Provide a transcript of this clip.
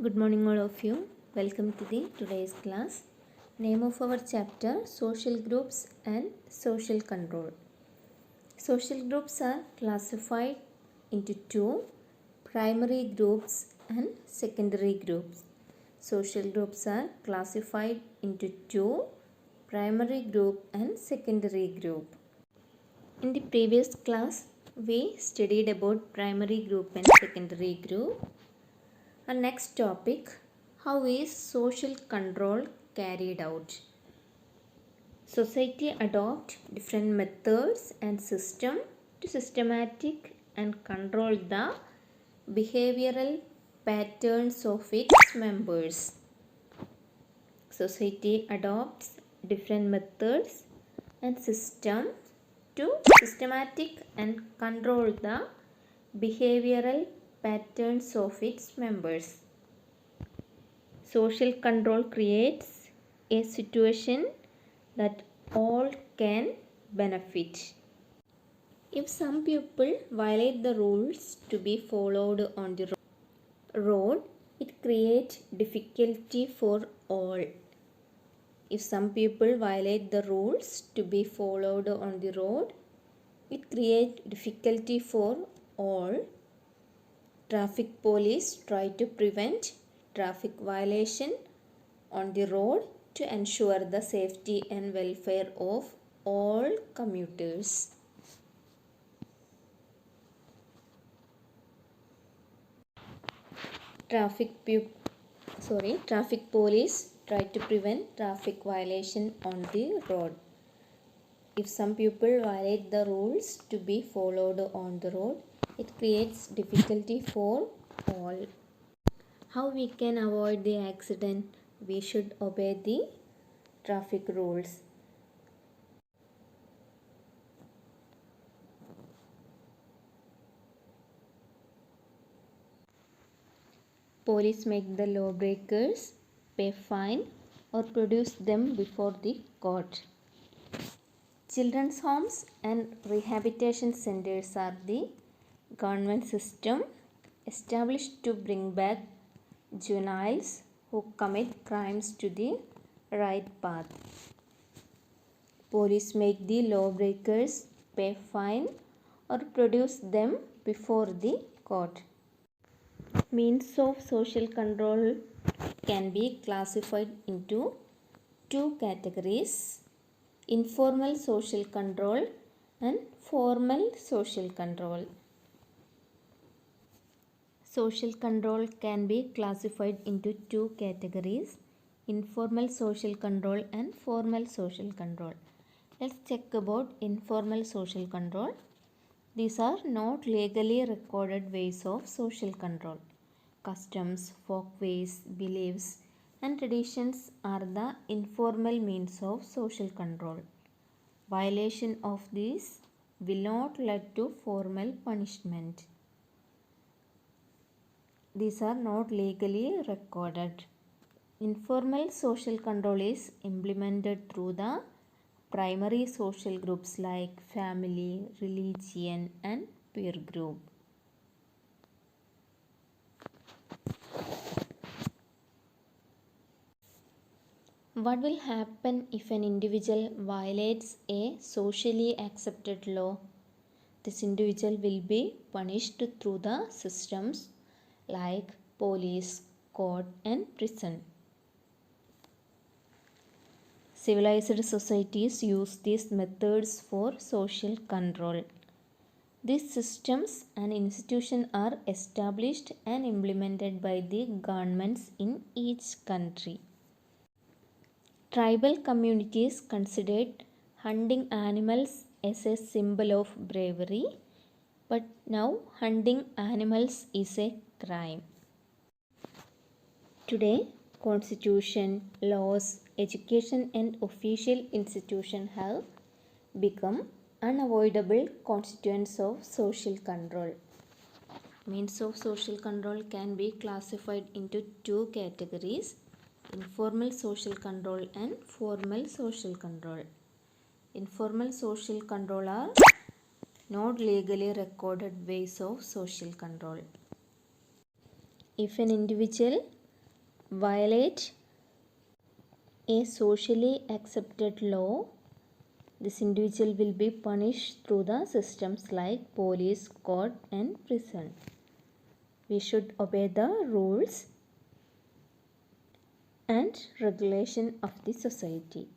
Good morning, all of you. Welcome to the today's class. Name of our chapter: Social Groups and Social Control. Social groups are classified into two: primary groups and secondary groups. Social groups are classified into two: primary group and secondary group. In the previous class, we studied about primary group and secondary group. Our next topic: how is social control carried out? Society adopt different methods and system to systematic and control the behavioral patterns of its members. Society adopts different methods and system to systematic and control the behavioral patterns of its members. Social control creates a situation that all can benefit. If some people violate the rules to be followed on the road, it creates difficulty for all. If some people violate the rules to be followed on the road, it creates difficulty for all. Traffic police try to prevent traffic violation on the road to ensure the safety and welfare of all commuters. Traffic police try to prevent traffic violation on the road. If some people violate the rules to be followed on the road, it creates difficulty for all. How we can avoid the accident? We should obey the traffic rules. Police make the lawbreakers pay fine or produce them before the court. Children's homes and rehabilitation centers are the government system established to bring back juveniles who commit crimes to the right path. Police make the lawbreakers pay fine or produce them before the court. Means of social control can be classified into two categories: informal social control and formal social control. Social control can be classified into two categories: informal social control and formal social control. Let's check about informal social control. These are not legally recorded ways of social control. Customs, folkways, beliefs, and traditions are the informal means of social control. Violation of these will not lead to formal punishment. These are not legally recorded. Informal social control is implemented through the primary social groups like family, religion, and peer group. What will happen if an individual violates a socially accepted law? This individual will be punished through the systems like police, court, and prison. Civilized societies use these methods for social control. These systems and institutions are established and implemented by the governments in each country. Tribal communities considered hunting animals as a symbol of bravery, but now hunting animals is a crime. Today, constitution, laws, education, and official institutions have become unavoidable constituents of social control. Means of social control can be classified into two categories: informal social control and formal social control. Informal social control are not legally recorded ways of social control. If an individual violate a socially accepted law, this individual will be punished through the systems like police, court, and prison. We should obey the rules and regulation of the society.